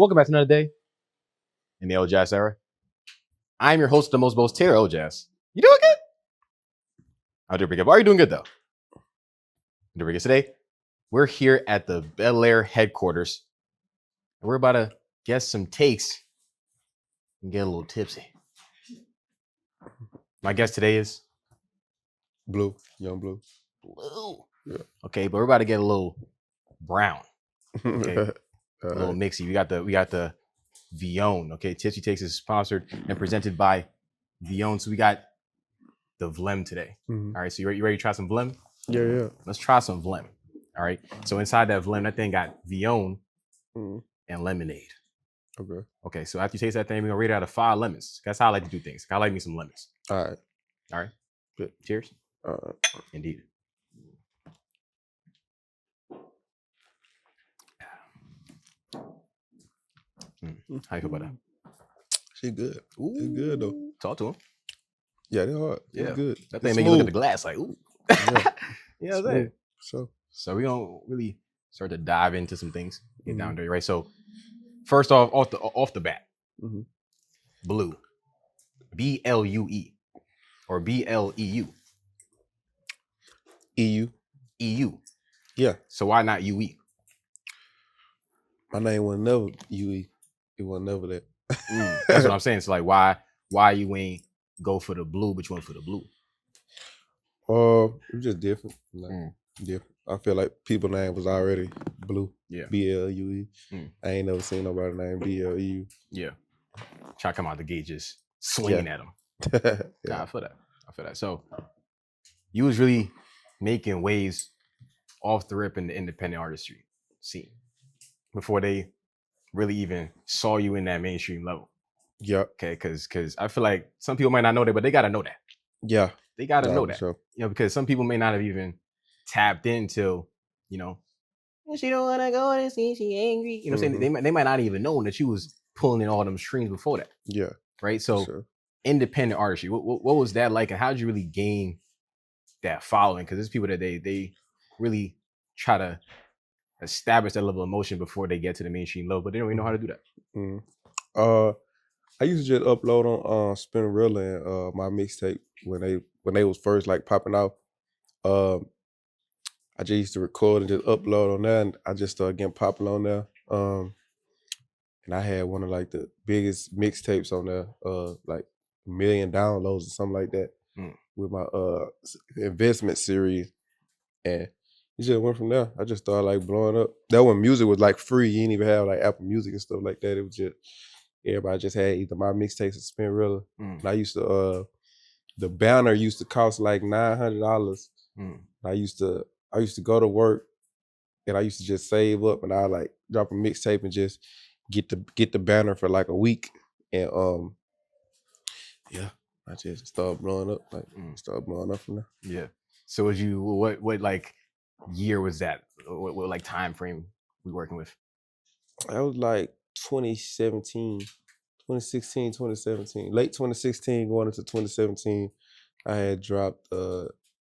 Welcome back to another day in the Elajas era. I'm your host, the most boast Taylor Elajas. You doing good? I'll do pretty good. Are you doing good though? Doing pretty good today. We're here at the Bel Air headquarters, and we're about to get some takes and get a little tipsy. My guest today is Bleu, young Bleu. Blue. Yeah. Okay, but we're about to get a little brown. Okay, a little right. mixy. We got the Vion. Okay, Tipsy Takes is sponsored and presented by Vion. So we got the Vlem today. Mm-hmm. All right, so you ready to try some Vlem? Yeah. Let's try some Vlem. All right. So inside that Vlem, that thing got Vion and lemonade. Okay. So after you taste that thing, we're gonna rate it out of 5 lemons. That's how I like to do things. I like me some lemons. All right. Good. Cheers. Indeed. How you feel about that? She good. It's good though. Talk to him. Yeah, they're hard. Yeah, it's good. That thing make you look at the glass like, ooh. Yeah. You know what I'm saying? So we're gonna really start to dive into some things, get down there, right? So first off the bat, Bleu, BLUE or BLEU. EU. Yeah. So why not UE? My name was never UE. It was never that. That's what I'm saying. So like, why you ain't go for the blue, but you went for the blue? It's just different. Different. I feel like people's name was already Blue. Yeah. BLUE. I ain't never seen nobody named BLEU. Yeah. Try to come out the gate just swinging at them. Yeah. Nah, I feel that. So you was really making waves off the rip in the independent artistry scene before they really even saw you in that mainstream level. Yeah. Okay, because I feel like some people might not know that, but they gotta know that. Yeah. They gotta know that. Sure. You know, because some people may not have even tapped in till, you know, she don't wanna go and see she angry. You know what I'm saying? They might not even know that you was pulling in all them strings before that. Yeah. Right. So sure. Independent artistry, what was that like, and how did you really gain that following? Because there's people that they really try to establish that level of emotion before they get to the mainstream level, but they don't even know how to do that. I used to just upload on Spinnerella and my mixtape when they was first like popping out. I just used to record and just upload on there, and I just started getting popular on there. And I had one of like the biggest mixtapes on there, like 1 million downloads or something like that, with my investment series. And it just went from there. I just started like blowing up. That when music was like free, you didn't even have like Apple Music and stuff like that. It was just everybody just had either my mixtapes or Spinnerella. And I used to the banner used to cost like $900. I used to go to work and I used to just save up and I like drop a mixtape and just get the banner for like a week. And I just started blowing up, started blowing up from there. Yeah. So what like year was that? What like time frame we working with? That was like 2017, 2016, 2017. Late 2016 going into 2017, I had dropped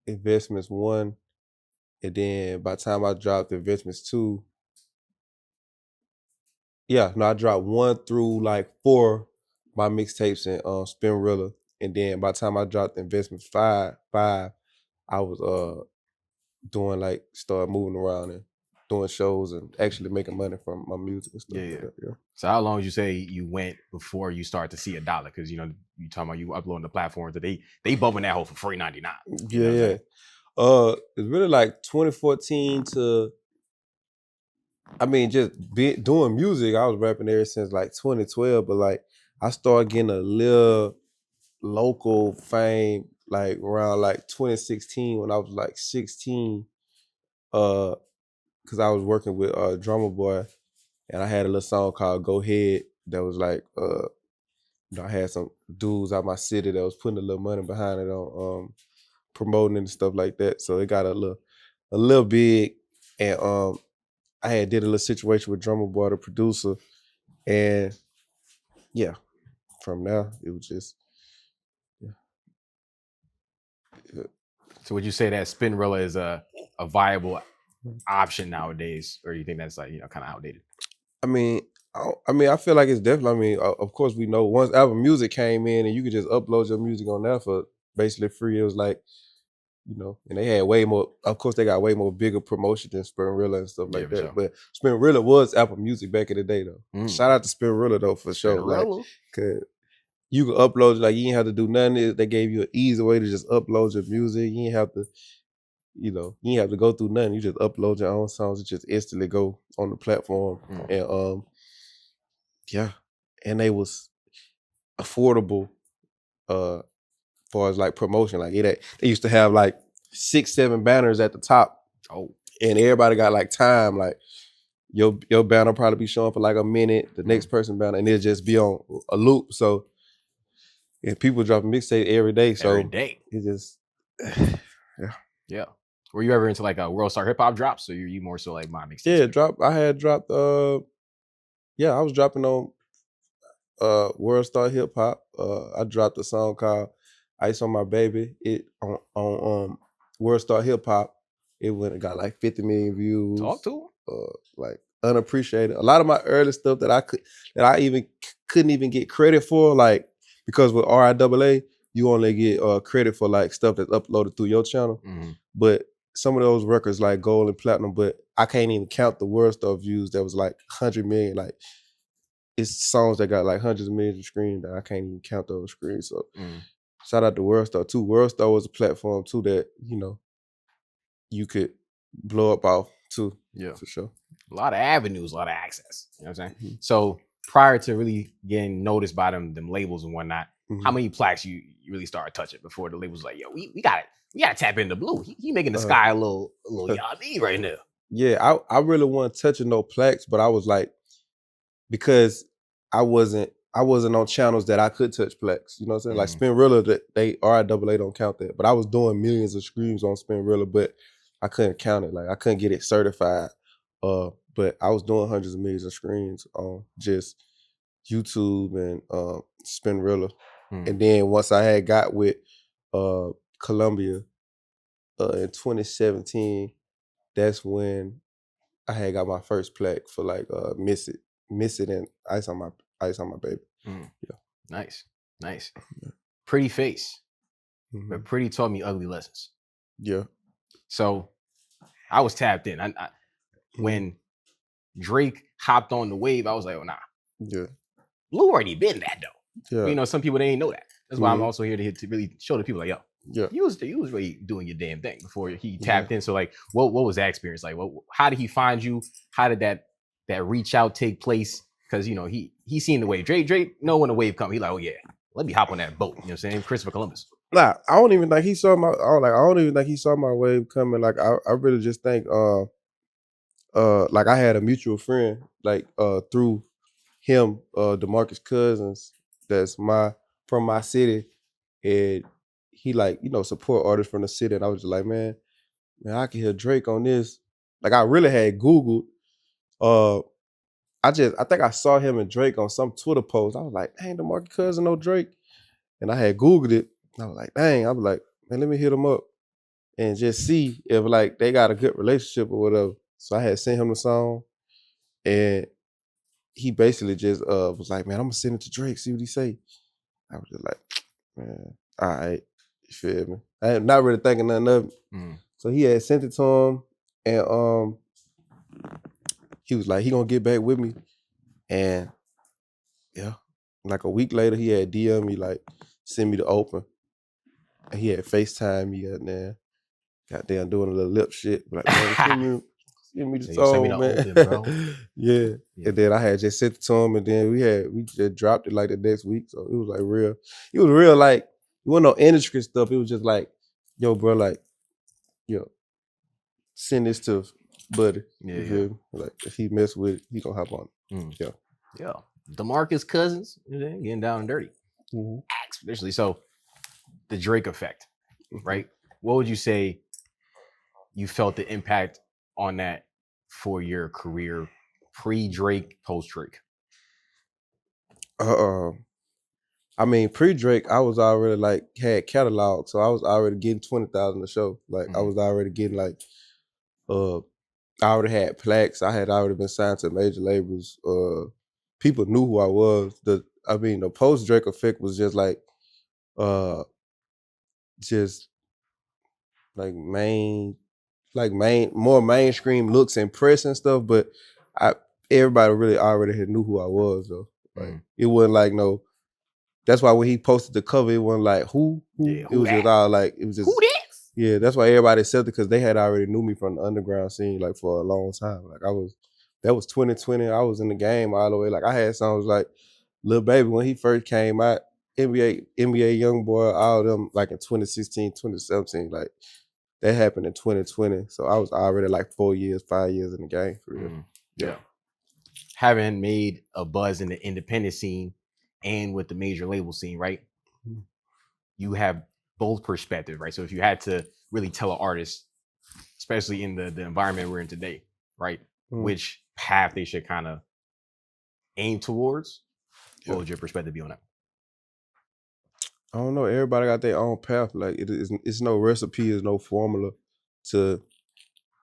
Investments 1. And then by the time I dropped Investments 2, I dropped 1 through like 4 my mixtapes in Spinnerella. And then by the time I dropped Investments 5, I was started moving around and doing shows and actually making money from my music and stuff. Yeah. So how long did you say you went before you start to see a dollar? Because you talking about you uploading the platforms that they bumping that whole for $3.99. Yeah. It's really like 2014 to, just doing music. I was rapping ever since like 2012, but like I started getting a little local fame like around like 2016 when I was like 16. Because I was working with Drummer Boy, and I had a little song called "Go Ahead" that was like, I had some dudes out my city that was putting a little money behind it on promoting and stuff like that. So it got a little big, and I had did a little situation with Drummer Boy, the producer, and from there it was just So would you say that Spinnerella is a viable option nowadays, or do you think that's like kind of outdated? I mean, I mean, I feel like it's definitely. I mean, of course, we know once Apple Music came in and you could just upload your music on there for basically free. It was like, and they had way more. Of course, they got way more bigger promotion than Spinrilla and stuff like for that. sure. But Spinrilla was Apple Music back in the day, though. Shout out to Spinrilla though for sure. Like, cause you could upload, like you didn't have to do nothing. They gave you an easy way to just upload your music. You didn't have to, you didn't have to go through nothing. You just upload your own songs and just instantly go on the platform. And yeah, and they was affordable far as like promotion. Like they used to have like 6-7 banners at the top. Oh. And everybody got like time, like your banner probably be showing for like a minute, the next person banner, and it'll just be on a loop. So and people dropping mixtape every day. So every day. It just yeah. Were you ever into like a World Star Hip Hop drops, or you more so like my mixtape? Yeah, I had dropped I was dropping on World Star Hip Hop. I dropped a song called Ice on My Baby. It on World Star Hip Hop. It got like 50 million views. Talk to him. Like unappreciated. A lot of my early stuff that I even couldn't even get credit for, like because with RIAA, you only get credit for like stuff that's uploaded through your channel. But some of those records like gold and platinum, but I can't even count the World Star views that was like 100 million. Like it's songs that got like hundreds of millions of streams that I can't even count those screens. So shout out to World Star too. World Star was a platform too that, you could blow up off too. Yeah, for sure. A lot of avenues, a lot of access. You know what I'm saying? So prior to really getting noticed by them labels and whatnot, how many plaques you really started touching before the labels like, yo, we gotta tap into Blue. He making the sky a little yummy right now. Yeah, I really wasn't touching no plaques, but I was like, because I wasn't on channels that I could touch plaques. You know what I'm saying? Like Spinrilla, they RIAA don't count that. But I was doing millions of streams on Spinrilla, but I couldn't count it. Like I couldn't get it certified. But I was doing hundreds of millions of streams on just YouTube and Spinrilla. And then once I had got with Columbia in 2017, that's when I had got my first plaque for like Miss It and Ice on My Baby. Yeah. Nice. Pretty face. But Pretty taught me ugly lessons. Yeah. So I was tapped in. I when Drake hopped on the wave, I was like, oh nah. Yeah. Blue already been that though. Yeah. Some people they ain't know that. That's why I'm also here to really show the people like, yo, yeah, you was really doing your damn thing before he tapped in. So like, what was that experience like? How did he find you? How did that reach out take place? Because he seen the wave. Drake know when the wave come. He like, oh yeah, let me hop on that boat. You know what I'm saying? Christopher Columbus. Nah, I don't even think he saw my. I don't even think he saw my wave coming. Like I really just think like I had a mutual friend like through him, DeMarcus Cousins, that's from my city, and he like support artists from the city, and I was just like, man, I can hear Drake on this. Like I really had Googled. I think I saw him and Drake on some Twitter post. I was like, dang, DeMarcus Cousins know Drake, and I had Googled it. And I was like, dang. I was like, man, let me hit him up and just see if like they got a good relationship or whatever. So I had sent him the song, and he basically just was like, man, I'm gonna send it to Drake, see what he say. I was just like, man, all right, you feel me? I am not really thinking nothing of it. So he had sent it to him, and he was like, he gonna get back with me. And yeah, like a week later, he had DM me, like, send me the open. And he had FaceTime me out there, goddamn doing a little lip shit. Like, man, send me the song, man. Open, bro. yeah. And then I had just sent it to him, and then we just dropped it like the next week. So it was like real. It was real, like, it wasn't no intricate stuff. It was just like, yo, bro, like, yo, send this to Buddy. Yeah. Like, if he mess with it, he gonna hop on it. Yeah. DeMarcus Cousins, getting down and dirty. Expeditionally. So the Drake effect, right? What would you say you felt the impact on that for your career, pre-Drake, post-Drake? I mean, pre-Drake, I was already like had catalog, so I was already getting 20,000 a show. Like I was already getting like, I already had plaques. I had already been signed to major labels. people knew who I was. The post Drake effect was just like just like more mainstream looks and press and stuff, but everybody really already had knew who I was though. Like it wasn't like no. That's why when he posted the cover, it wasn't like who. Yeah, it was that? just all like it was just who this? Yeah, that's why everybody accepted because they had already knew me from the underground scene like for a long time. Like that was 2020. I was in the game all the way. Like I had songs like Lil Baby when he first came out, NBA Youngboy, all of them like in 2016, 2017. Like that happened in 2020. So I was already like 5 years in the game for real. Yeah. Having made a buzz in the independent scene and with the major label scene, right? You have both perspectives, right? So if you had to really tell an artist, especially in the environment we're in today, right, which path they should kind of aim towards, what would your perspective be on that? I don't know. Everybody got their own path. Like it's no recipe, it's no formula to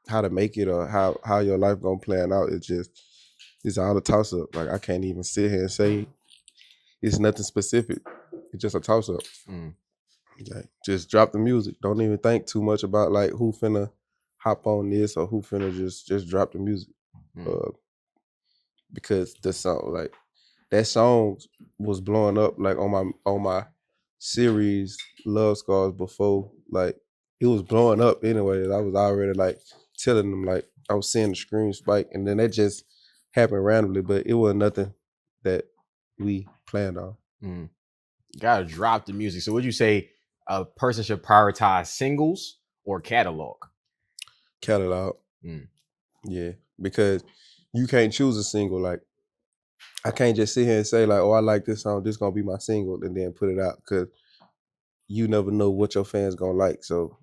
how to make it or how your life gonna plan out. It's all a toss up. Like I can't even sit here and say it's nothing specific. It's just a toss up. Like just drop the music. Don't even think too much about like who finna hop on this or who finna just drop the music. Because the song, like that song was blowing up like on my series Love Scars before, like it was blowing up anyway. I was already like telling them, like I was seeing the screen spike, and then that just happened randomly, but it was nothing that we planned on. Gotta drop the music. So would you say a person should prioritize singles or catalog? Catalog. Yeah, because you can't choose a single. Like I can't just sit here and say like, oh, I like this song, this gonna be my single, and then put it out, because you never know what your fans gonna like. So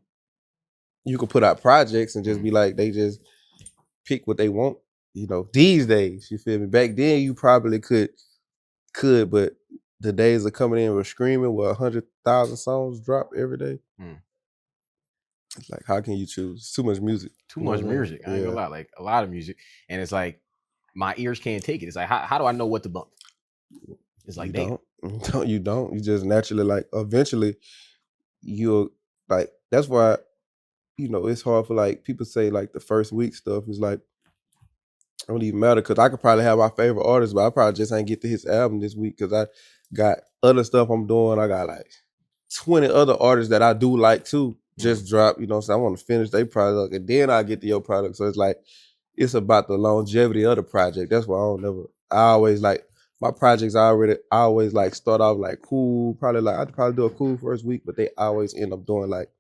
you can put out projects and just be like, they just pick what they want. You know, these days, you feel me? Back then, you probably could, but the days of coming in with screaming where 100,000 songs drop every day. It's like, how can you choose? It's too much music. Too much music. I ain't gonna lie, like a lot of music, and it's like my ears can't take it. It's like, how do I know what to bump? It's like you don't. You just naturally, like, eventually you'll, like, that's why, you know, it's hard for like people say like the first week stuff is like, it don't even matter, because I could probably have my favorite artist, but I probably just ain't get to his album this week because I got other stuff I'm doing. I got like 20 other artists that I do like too just drop, you know, so I want to finish their product and then I get to your product. So it's like, it's about the longevity of the project. That's why I always like my projects. I always like start off like cool, I'd probably do a cool first week, but they always end up doing like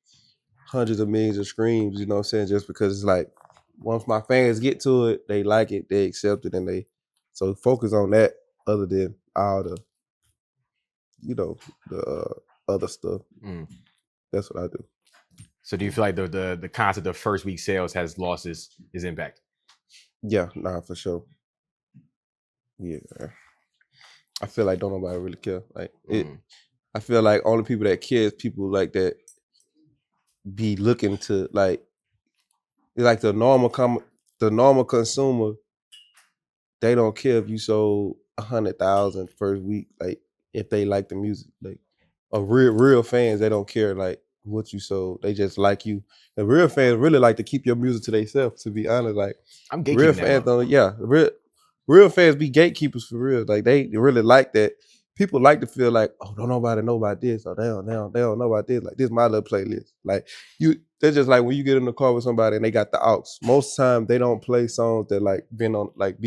hundreds of millions of streams, you know what I'm saying? Just because it's like, once my fans get to it, they like it, they accept it, and so focus on that other than all the, you know, the other stuff. That's what I do. So do you feel like the concept of first week sales has lost its impact? Yeah, nah, for sure. Yeah. I feel like don't nobody really care. Like I feel like only people that care is people like that be looking to like the normal consumer. They don't care if you sold 100,000 first week. Like if they like the music, like real fans, they don't care like what you sold. They just like you. The real fans really like to keep your music to themselves. To be honest, like I'm gatekeeping real fans don't. Yeah, real fans be gatekeepers for real. Like they really like that. People like to feel like, oh, don't nobody know about this, or they don't know about this. Like this is my little playlist. Like they're just like when you get in the car with somebody and they got the aux. Most time they don't play songs that like be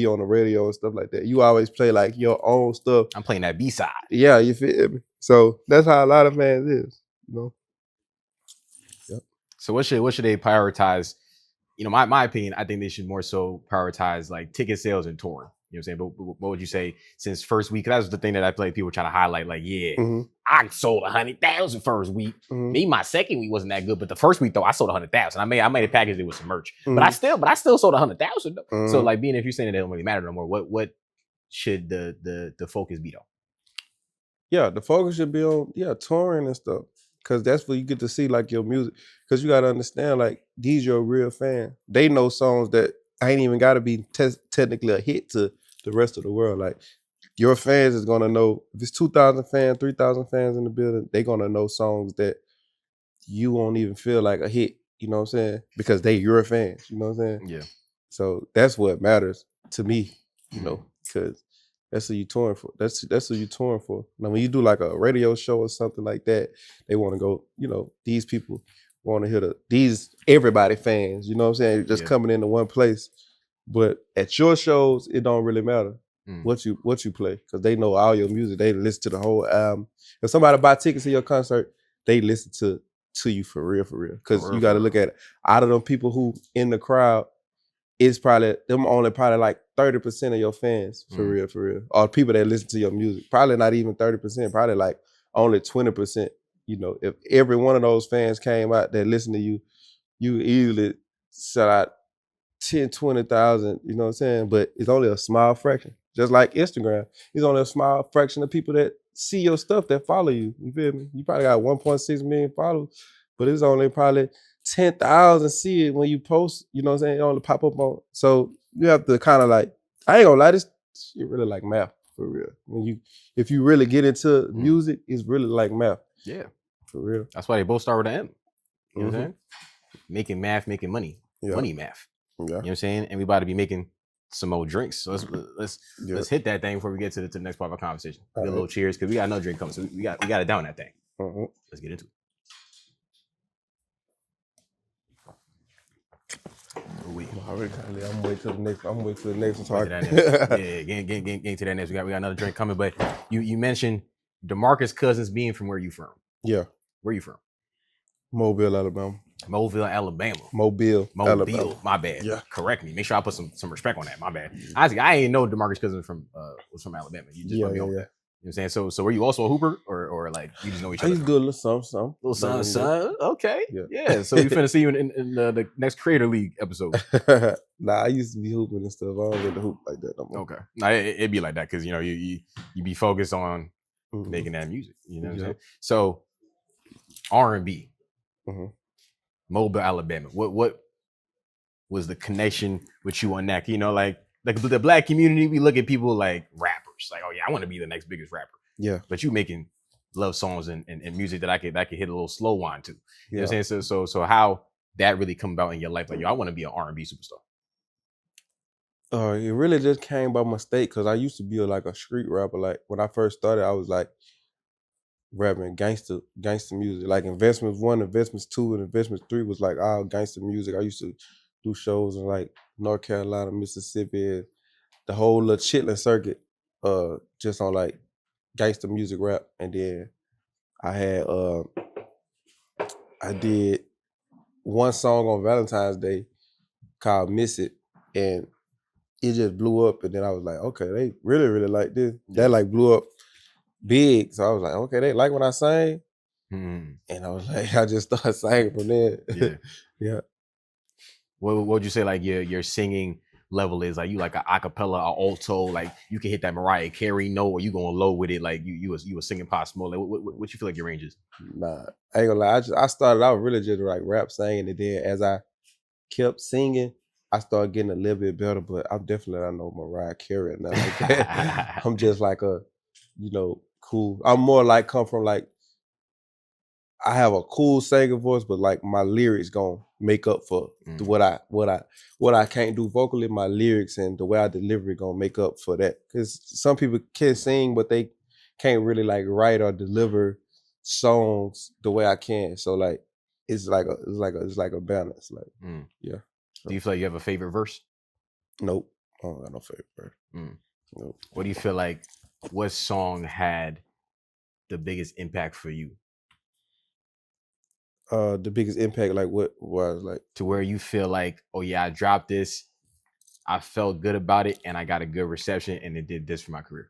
on the radio and stuff like that. You always play like your own stuff. I'm playing that B-side. Yeah, you feel me? So that's how a lot of fans is, you know. Yep. So what should they prioritize? You know, my opinion, I think they should more so prioritize like ticket sales and touring. You know what I'm saying? But what would you say since first week? That was the thing that I feel like people trying to highlight. Like, I sold 100,000 first week. Maybe my second week wasn't that good, but the first week though, I sold 100,000. I made a package that with some merch, but I still sold 100,000. So like, being if you're saying it doesn't really matter no more, what should the focus be though? Yeah, the focus should be on touring and stuff, because that's where you get to see like your music. Because you got to understand, like these your real fans. They know songs that ain't even got to be technically a hit to the rest of the world. Like your fans is gonna know if it's 2,000 fans, 3,000 fans in the building, they gonna know songs that you won't even feel like a hit. You know what I'm saying? Because they your fans. You know what I'm saying? Yeah. So that's what matters to me. You know, because that's who you touring for. That's who you touring for. Now, when you do like a radio show or something like that, they want to go. You know, these people want to hear these everybody fans. You know what I'm saying? Just coming into one place. But at your shows, it don't really matter what you play because they know all your music. They listen to the whole album. If somebody buy tickets to your concert, they listen to you for real. Because you got to look at it. Out of them people who in the crowd, it's probably them only probably like 30% of your fans for real. Or people that listen to your music. Probably not even 30%, probably like only 20%. You know, if every one of those fans came out that listen to you, you easily sell out 10, 20,000, you know what I'm saying? But it's only a small fraction. Just like Instagram, it's only a small fraction of people that see your stuff that follow you. You feel me? You probably got 1.6 million followers, but it's only probably 10,000 see it when you post, you know what I'm saying? It only pop up on. So you have to kind of like, I ain't gonna lie, this shit really like math for real. If you really get into music, it's really like math. Yeah. For real. That's why they both start with an M. You know what I'm saying? Making math, making money. Yeah. Money math. Yeah. You know what I'm saying? And we about to be making some more drinks. So let's hit that thing before we get to the next part of our conversation. Get a little cheers because we got another drink coming. So we got to down that thing. Let's get into it. I'm waiting till the next. I'm waiting till the next one. Yeah, getting to that next. We got another drink coming. But you mentioned DeMarcus Cousins being from where you from. Yeah. Where you from? Mobile, Alabama. Mobile, Alabama. Mobile, Alabama. My bad. Yeah. Correct me. Make sure I put some respect on that. My bad. Honestly, I ain't know DeMarcus Cousins was from Alabama. You just put me on that. You know what I'm saying? So were you also a hooper or like you just know each other? I used to do a little something. Little son. Okay. Yeah. So we finna see you in the next Creator League episode. Nah, I used to be hooping and stuff. I don't get to hoop like that no more. Okay. Nah, it'd be like that because you know you be focused on making that music. You know what I'm saying? So R&B. Mobile, Alabama. What was the connection with you on that? You know, like the black community, we look at people like rappers. Like, oh yeah, I want to be the next biggest rapper. Yeah. But you making love songs and music that I could hit a little slow whine to. You know what I'm saying? So how that really come about in your life? Like, yo, I want to be an R&B superstar. It really just came by mistake because I used to be like a street rapper. Like when I first started, I was like rapping gangster music. Like Investments 1, Investments 2, and Investments 3 was like all gangster music. I used to do shows in like North Carolina, Mississippi, the whole little Chitlin circuit, just on like gangster music rap. And then I had I did one song on Valentine's Day called Miss It, and it just blew up. And then I was like, okay, they really, really like this. That like blew up big. So I was like, okay, they like when I sang. And I was like, I just started singing from there. Yeah. What would you say like your singing level is? Like you like a acapella, a alto, like you can hit that Mariah Carey note, or you going low with it, like you was singing Pop Smoke. Like what you feel like your range is? Nah, I ain't gonna lie. I started out really just like rap singing, and then as I kept singing, I started getting a little bit better. But I'm definitely not no Mariah Carey or nothing like that. I'm just like a, cool. I'm more like come from like I have a cool singing voice, but like my lyrics gonna make up for what I can't do vocally. My lyrics and the way I deliver it gonna make up for that. Because some people can sing, but they can't really like write or deliver songs the way I can. So like it's like a balance. Like yeah. Do you feel like you have a favorite verse? Nope. I don't got no favorite verse. Nope. What do you feel like? What song had the biggest impact for you? The biggest impact, like what was like to where you feel like, oh yeah, I dropped this, I felt good about it, and I got a good reception, and it did this for my career.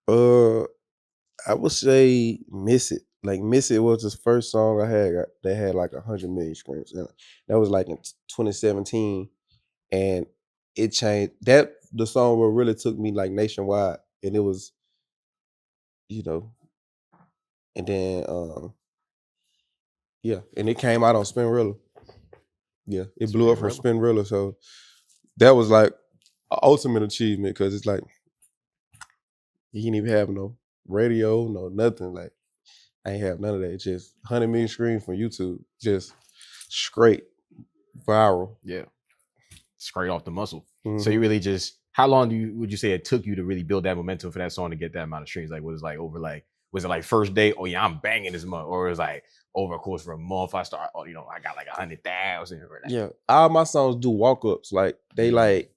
I would say Miss It. Like Miss It was the first song I had that had like 100 million streams. And that was like in 2017, and it changed. That the song where really took me like nationwide, and it was, and then yeah, and it came out on Spinrilla. Yeah, it blew up from Spinrilla. So that was like an ultimate achievement because it's like You didn't even have no radio, no nothing. Like I ain't have none of that. It's just 100 million screens from YouTube, just straight viral. Yeah. Straight off the muscle. Mhm. So you really just, how long would you say it took you to really build that momentum for that song to get that amount of streams? Like, was it like first day? Oh yeah, I'm banging this month, or it was like over a course for a month. I start, I got like 100,000. Yeah, all my songs do walk ups. Like they like,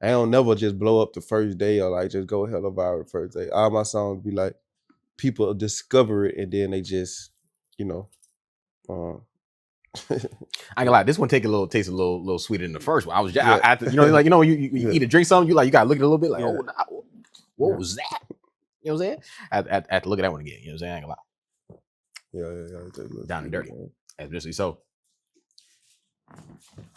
I don't never just blow up the first day or like just go hella viral the first day. All my songs be like people discover it and then they just, I ain't gonna lie, this one tastes a little sweeter than the first one. I was just Yeah. after, you Yeah. eat or drink something, you gotta look at it a little bit like, Yeah. oh, nah, what Yeah. was that? You know what I'm saying? I have to look at that one again. You know what I'm saying? I ain't gonna lie. Yeah. Down and dirty. Especially so.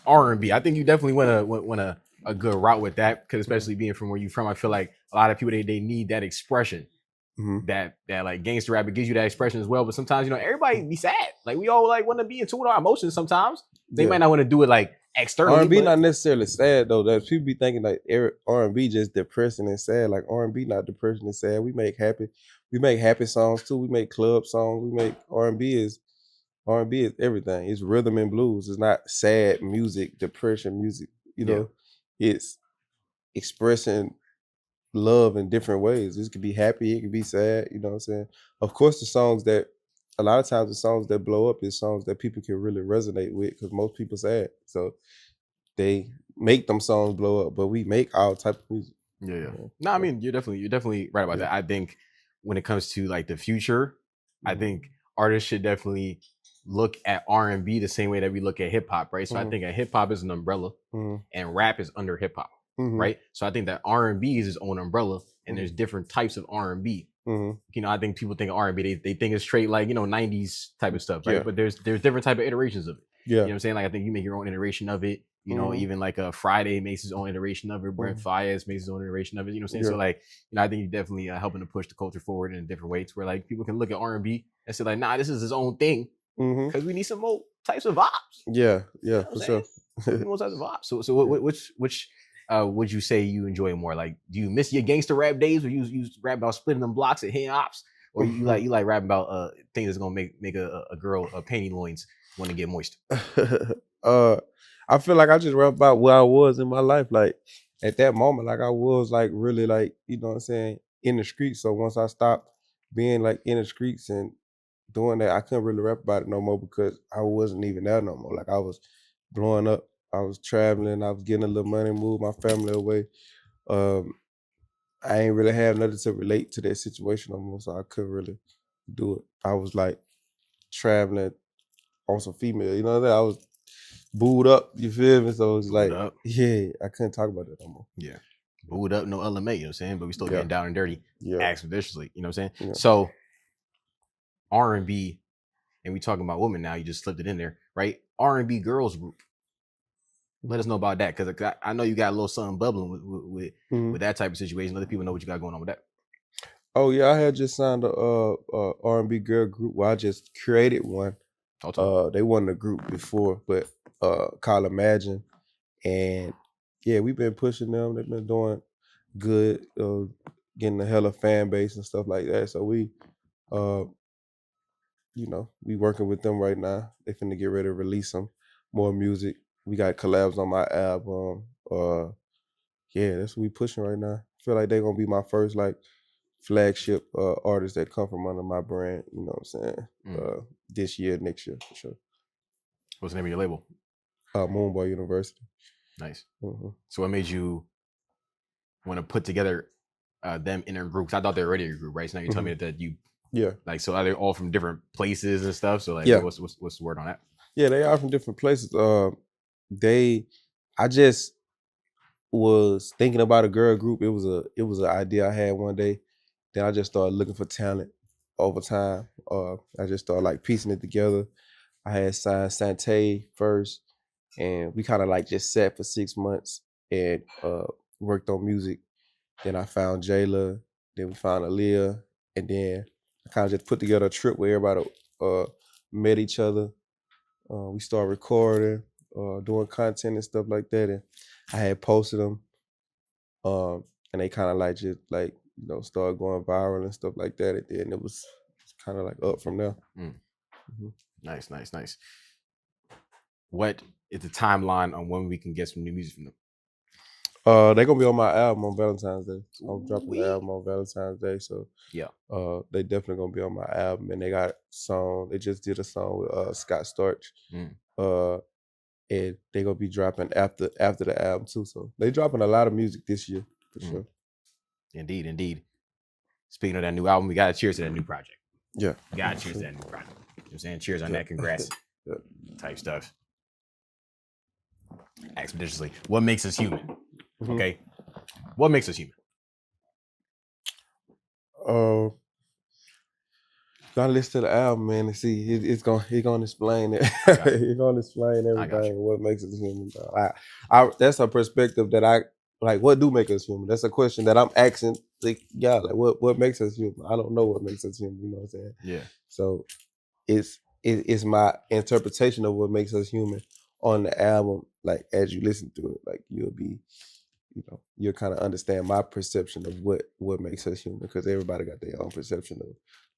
R&B. I think you definitely went a good route with that, because especially being from where you're from, I feel like a lot of people they need that expression. Mhm. That like gangster rap, it gives you that expression as well. But sometimes everybody be sad. Like we all like want to be in tune with our emotions. Sometimes they might not want to do it like externally. R&B not necessarily sad though. That people be thinking like R&B just depressing and sad. Like R&B not depressing and sad. We make happy songs too. We make club songs. We make R&B is everything. It's rhythm and blues. It's not sad music, depression music. It's expressing love in different ways. This could be happy, it could be sad, you know what I'm saying? Of course, a lot of times the songs that blow up is songs that people can really resonate with because most people sad. So they make them songs blow up, but we make all type of music. Yeah. No, I mean you're definitely right about that. I think when it comes to like the future, I think artists should definitely look at R&B the same way that we look at hip hop, right? So I think hip hop is an umbrella and rap is under hip hop. Right, so I think that R&B is its own umbrella, and there's different types of R&B. I think people think of R&B, they think it's straight like 90s type of stuff, right? But there's different type of iterations of it. You know what I'm saying? Like I think you make your own iteration of it. Even like a Friday makes his own iteration of it. Brent Faiyaz makes his own iteration of it. You know what I'm saying? So like, I think you're definitely helping to push the culture forward in a different way, to where like people can look at R&B and say like, nah, this is his own thing, because we need some more types of vibes. Yeah, for sure. More types of vibes. So which would you say you enjoy more? Like, do you miss your gangster rap days where you rap about splitting them blocks and hitting ops, or you like rapping about things that's gonna make a girl panty loins want to get moist? I feel like I just rap about where I was in my life. Like at that moment, like I was like really like, you know what I'm saying, in the streets. So once I stopped being like in the streets and doing that, I couldn't really rap about it no more because I wasn't even there no more. Like I was blowing up, I was traveling, I was getting a little money, moved my family away. I ain't really have nothing to relate to that situation no more, so I couldn't really do it. I was like traveling on some female, you know what I mean? I was booed up, you feel me? So it's like, yeah, I couldn't talk about that no more. Yeah. Booed up, no LMA, you know what I'm saying? But we still getting down and dirty, expeditiously, you know what I'm saying? Yeah. So R&B, and we talking about women now, you just slipped it in there, right? R&B girls group. Let us know about that, because I know you got a little something bubbling with that type of situation. Let the people know what you got going on with that. Oh yeah, I had just signed a R&B girl group. Well, I just created one. They wasn't a group before, but called Imagine, and yeah, we've been pushing them. They've been doing good, getting a hella fan base and stuff like that. So we, we working with them right now. They finna get ready to release some more music. We got collabs on my album. Yeah, that's what we pushing right now. I feel like they're gonna be my first like flagship artists that come from under my brand. You know what I'm saying? This year, next year for sure. What's the name of your label? Moonboy University. Nice. So what made you want to put together them in a group? 'Cause I thought they were already a group, right? So now you're telling me that you like, so are they all from different places and stuff? So like, what's the word on that? Yeah, they are from different places. I just was thinking about a girl group. It was an idea I had one day. Then I just started looking for talent over time. I just started like piecing it together. I had signed Sante first, and we kind of like just sat for 6 months and worked on music. Then I found Jayla, then we found Aaliyah, and then I kind of just put together a trip where everybody met each other. We started recording, doing content and stuff like that, and I had posted them, and they kind of like just like started going viral and stuff like that. And then it was kind of like up from there. Mm-hmm. Nice. What is the timeline on when we can get some new music from them? They're gonna be on my album on Valentine's Day. I'm dropping the album on Valentine's Day, so yeah. They definitely gonna be on my album, and they got a song. They just did a song with Scott Storch, and they gonna be dropping after the album too. So they dropping a lot of music this year for sure. Indeed. Speaking of that new album, we gotta cheers to that new project. Yeah, we gotta cheers to that new project. You know what I'm saying? Cheers on that. Congrats. Type stuff. Expeditiously. What makes us human? Okay. What makes us human? Gotta listen to the album, man, and see. It's gonna explain it. It's gonna explain everything. What makes us human. That's a perspective that I like. What do make us human? That's a question that I'm asking. Like, yeah, like what makes us human? I don't know what makes us human. You know what I'm saying? Yeah. So it's my interpretation of what makes us human on the album. Like as you listen to it, like you'll kind of understand my perception of what makes us human, because everybody got their own perception of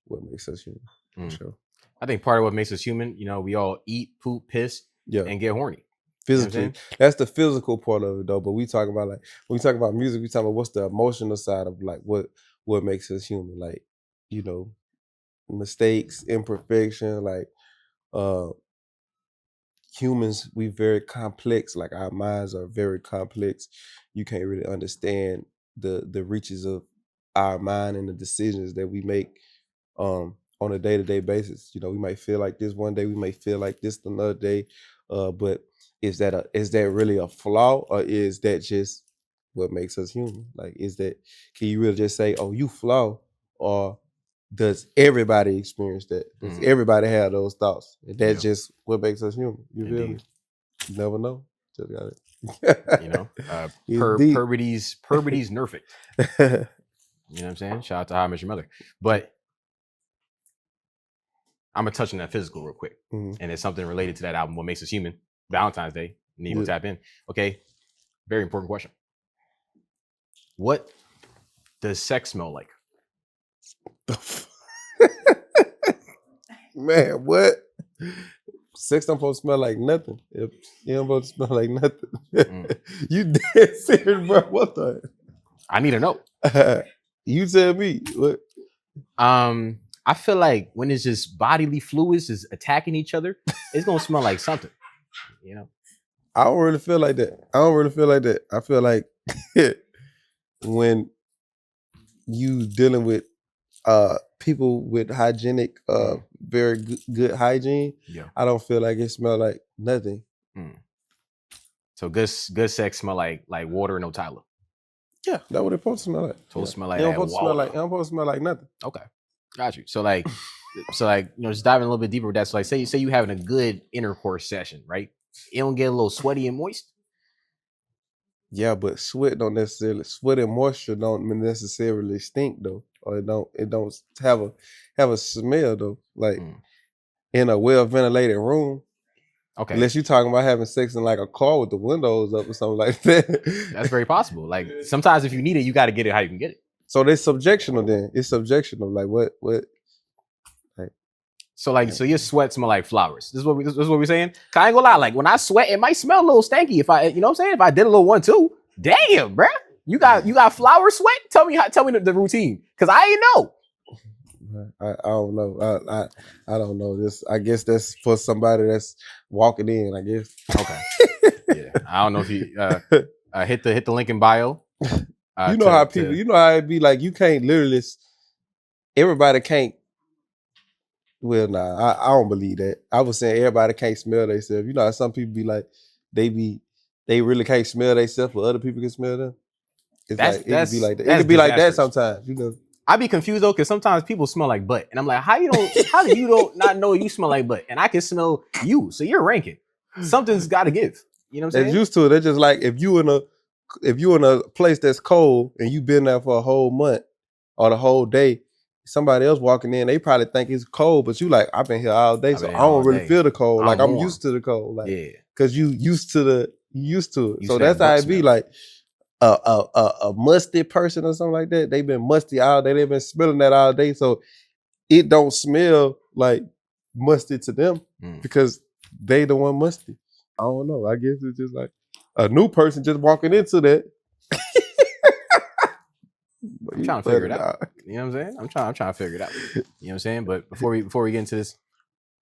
what makes us human. For sure. I think part of what makes us human, we all eat, poop, piss, and get horny. Physically, that's the physical part of it though. But we talk about like when we talk about music, we talk about what's the emotional side of like what makes us human. Like mistakes, imperfection, like humans, we very complex. Like our minds are very complex. You can't really understand the reaches of our mind and the decisions that we make on a day-to-day basis. We might feel like this one day, we may feel like this another day. But is that really a flaw, or is that just what makes us human? Like, can you really just say, oh, you flaw, or does everybody experience that? Does everybody have those thoughts? And that's just what makes us human. You feel me? You never know. Just got it. Purbity's nerfing. You know what I'm saying? Shout out to How I Met Your Mother. But I'm gonna touch on that physical real quick, and it's something related to that album. What makes us human? Valentine's Day. Need to tap in. Okay. Very important question. What does sex smell like? Man, what? Sex don't supposed to smell like nothing. It don't supposed to smell like nothing. You dead serious, bro? What the? I need to know. You tell me. What? I feel like when it's just bodily fluids is attacking each other, it's gonna smell like something. I don't really feel like that. I feel like when you dealing with people with hygienic, very good hygiene, I don't feel like it smell like nothing. So good sex smell like water and no Tyler. Yeah, that's what it's supposed to smell like. Supposed to smell like it don't supposed to smell like nothing. Okay, got you. So just diving a little bit deeper with that. So like, say you having a good intercourse session, right? It don't get a little sweaty and moist. Yeah, but sweat and moisture don't necessarily stink though, or it don't have a smell though. Like in a well ventilated room. Okay. Unless you're talking about having sex in like a car with the windows up or something like that. That's very possible. Like sometimes if you need it, you got to get it how you can get it. So it's subjectional then. It's subjectional. Like what? Like, so your sweat smell like flowers. This is what we're saying. I ain't gonna lie. Like when I sweat, it might smell a little stanky. If I, what I'm saying, if I did a little one too. Damn, bruh. You got flower sweat? Tell me the routine, because I ain't know. I don't know. I don't know. This, I guess that's for somebody that's walking in, I guess. Okay. Yeah. I don't know if you hit the link in bio. You know how it be like, you can't literally, everybody can't. Well, nah, I don't believe that. I was saying everybody can't smell themselves. You know how some people be like, they really can't smell themselves, but other people can smell them. It could be like that. It could be like that sometimes, I be confused though, because sometimes people smell like butt, and I'm like, how do you not know you smell like butt, and I can smell you, so you're ranking. Something's got to give. You know what I'm saying? They're used to it. They're just like, if you in a place that's cold and you've been there for a whole month or the whole day, somebody else walking in, they probably think it's cold, but you like, I've been here all day, so I don't really feel the cold. Like I'm used to the cold, like because you used to it. So that's how it be. Like a musty person or something like that. They've been musty all day. They've been smelling that all day, so it don't smell like musty to them because they the one musty. I don't know. I guess it's just like a new person just walking into that. I'm trying to figure it out. You know what I'm saying? I'm trying to figure it out. You know what I'm saying? But before we get into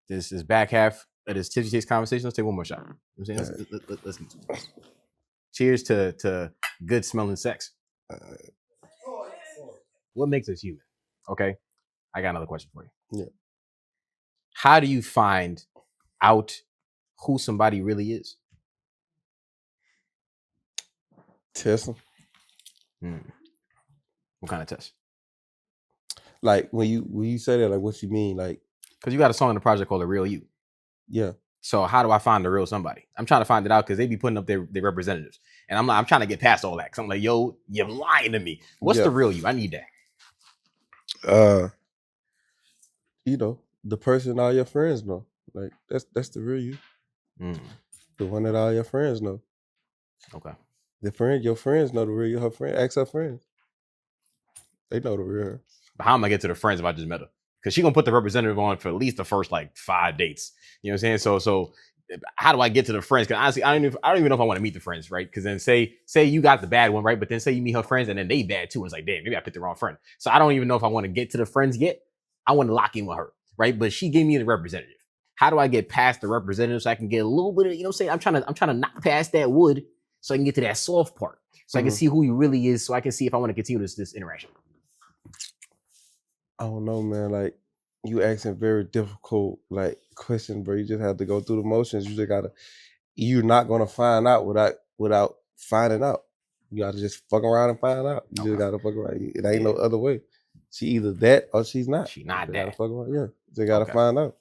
this back half of this Tipsy Takes conversation, let's take one more shot. You know what I'm saying? Let's cheers to good smelling sex. What makes us human? Okay, I got another question for you. Yeah. How do you find out who somebody really is? Test them. What kind of test? Like when you say that, like what you mean? Like, because you got a song in the project called "The Real You." Yeah. So how do I find the real somebody? I'm trying to find it out because they be putting up their representatives, and I'm trying to get past all that. Because I'm like, yo, you're lying to me. What's the real you? I need that. You know, the person all your friends know. Like that's the real you. The one that all your friends know. Okay. Your friends know the real you. Her friend, ask her friends. They know the real her. But how am I get to the friends if I just met her? Because she gonna put the representative on for at least the first like 5 dates. You know what I'm saying? So how do I get to the friends? Because honestly, I don't even know if I want to meet the friends, right? Because then say you got the bad one, right? But then say you meet her friends and then they bad too. And it's like, damn, maybe I picked the wrong friend. So I don't even know if I want to get to the friends yet. I want to lock in with her, right? But she gave me the representative. How do I get past the representative so I can get a little bit of, you know what I'm saying? I'm trying to knock past that wood so I can get to that soft part. So I can see who he really is. So I can see if I want to continue this interaction. I don't know, man. Like, you asking very difficult like questions, bro. You just have to go through the motions. You're not gonna find out without finding out. You gotta just fuck around and find out. You just gotta fuck around. It ain't no other way. She either that or she's not. She not that. Fuck around. Yeah. They gotta find out.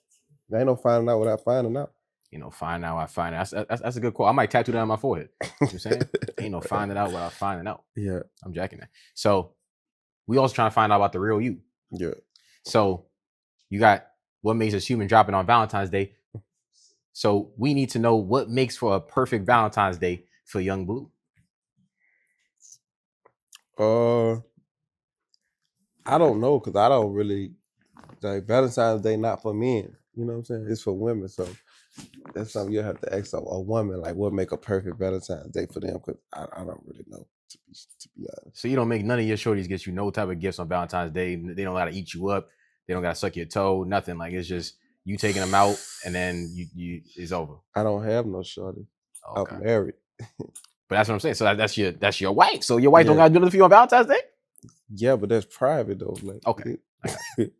There ain't no finding out without finding out. You know, find out, I find out. That's a good quote. I might tattoo that on my forehead. You know what I'm saying? Ain't no finding out without finding out. Yeah. I'm jacking that. So we also trying to find out about the real you. Yeah. So you got what makes us human dropping on Valentine's Day. So we need to know what makes for a perfect Valentine's Day for young Bleu. I don't know, because I don't really like Valentine's Day. Not for men, you know what I'm saying? It's for women. So that's something you have to ask a woman, like what make a perfect Valentine's Day for them, because I don't really know, to be honest. So you don't make none of your shorties get you no type of gifts on Valentine's Day. They don't gotta eat you up. They don't gotta suck your toe. Nothing. Like, it's just you taking them out and then you it's over. I don't have no shorty. Okay. I'm married. But that's what I'm saying. So that's your wife. So your wife don't gotta do nothing for you on Valentine's Day? Yeah, but that's private though. Like, okay.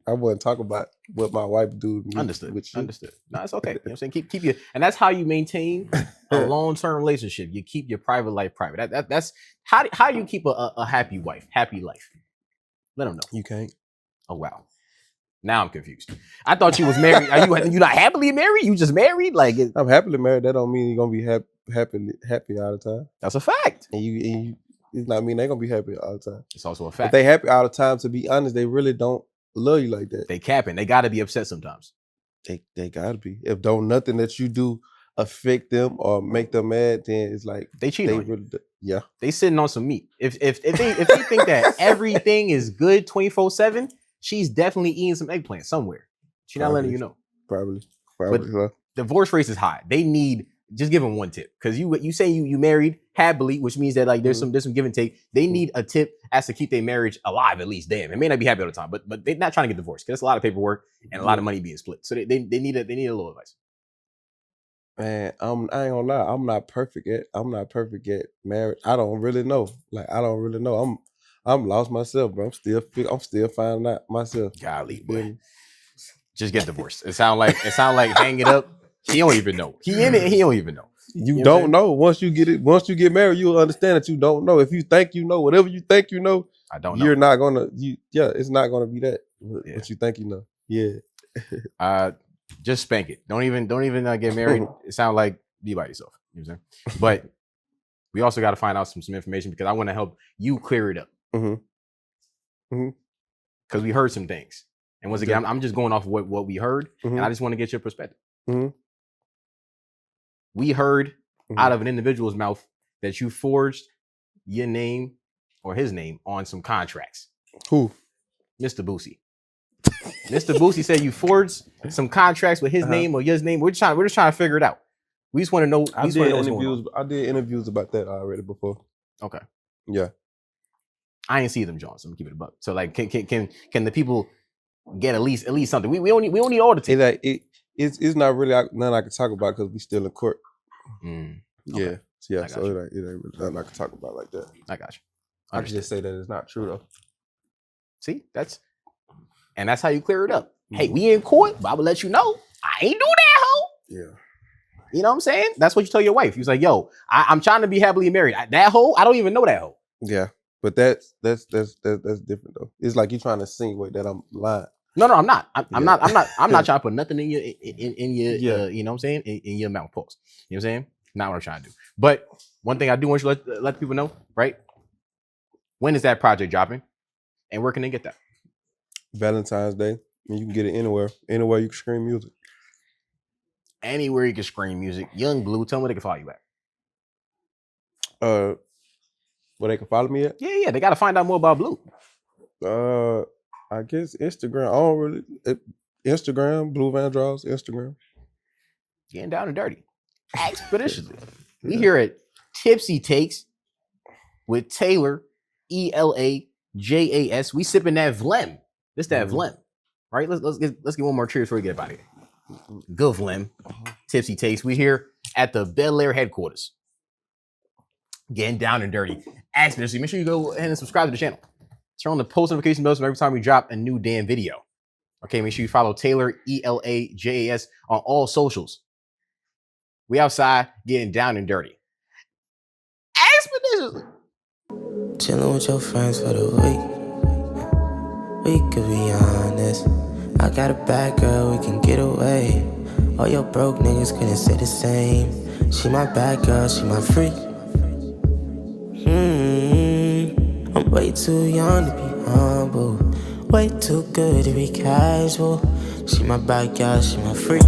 I wouldn't talk about what my wife do to me. Understood. Understood. No, it's okay. You know what I'm saying? Keep your, and that's how you maintain a long-term relationship. You keep your private life private. That's how you keep a happy wife, happy life. Let them know. You can't. Oh wow. Now I'm confused. I thought you was married. Are you not happily married? You just married? Like, I'm happily married. That don't mean you're gonna be happy all the time. That's a fact. And you it's not mean they're gonna be happy all the time. It's also a fact. If they happy all the time, to be honest, they really don't love you like that. They capping. They gotta be upset sometimes. They gotta be. If don't nothing that you do affect them or make them mad, then it's like they cheat on you. Yeah. They sitting on some meat. If they think that everything is good 24/7, she's definitely eating some eggplant somewhere. She's not letting you know. Probably. But divorce rates is high. They need, just give them one tip, because you say you married happily, which means that like there's some give and take. They need a tip as to keep their marriage alive at least. Damn, it may not be happy all the time, but they're not trying to get divorced because there's a lot of paperwork and a lot of money being split. So they need a little advice. Man, I ain't gonna lie. I'm not perfect yet married. I don't really know. Like, I don't really know. I'm lost myself, bro. I'm still finding out myself. Golly, boy. Just get divorced. It sound like hang it up. He don't even know. He in it and he don't even know. You don't know. Once you get married, you'll understand that you don't know. If you think you know, whatever you think you know, I don't know. You're not gonna it's not gonna be that what you think you know. Yeah. Just spank it. Don't even get married. It sounds like be by yourself. You know what I'm saying? But we also got to find out some information, because I want to help you clear it up. Because we heard some things. And once again, I'm just going off of what we heard, and I just want to get your perspective. We heard out of an individual's mouth that you forged your name or his name on some contracts. Who? Mr. Boosie. Mr. Boosie said you forged some contracts with his name or your name. We're just trying to figure it out. We just want to know. I did interviews about that already before. Okay. Yeah. I ain't see them, John. So I'm gonna keep it a buck. So like, can the people get at least something? We don't need all the things. It's not really nothing I can talk about because we still in court. Okay. Yeah. So it ain't really nothing I can talk about like that. I got you. I can just say that it's not true though. See, that's how you clear it up. Hey, we in court, but I will let you know I ain't do that, ho. Yeah. You know what I'm saying? That's what you tell your wife. He was like, yo, I'm trying to be happily married. That hoe, I don't even know that hoe. Yeah. But that's different though. It's like you trying to insinuate that I'm lying. No, I'm not. I'm not trying to put nothing in your you know what I'm saying? In your mouth. Pause. You know what I'm saying? Not what I'm trying to do. But one thing I do want you to let people know, right? When is that project dropping? And where can they get that? Valentine's Day. And you can get it anywhere. Anywhere you can stream music. Anywhere you can stream music. Young Blue, tell me where they can follow you at. Where they can follow me at? Yeah. They gotta find out more about Blue. I guess Instagram. I don't really Instagram, Blue Van Draws, Instagram. Getting down and dirty. Expeditiously. We here at Tipsy Takes with Taylor, Elajas. We sipping that Vlem. This that Vlem. Right? Let's get one more cheers before we get up out of here. Good Vlem. Tipsy Takes. We here at the Bel Air headquarters. Getting down and dirty. Expeditiously. Make sure you go ahead and subscribe to the channel. Turn on the post notification bells every time we drop a new damn video. Okay, make sure you follow Taylor, Elajas on all socials. We outside getting down and dirty. Expeditiously. Chilling with your friends for the week. We could be honest. I got a bad girl, we can get away. All your broke niggas couldn't say the same. She my bad girl, she my freak. I'm way too young to be humble. Way too good to be casual. She my bad girl, she my freak.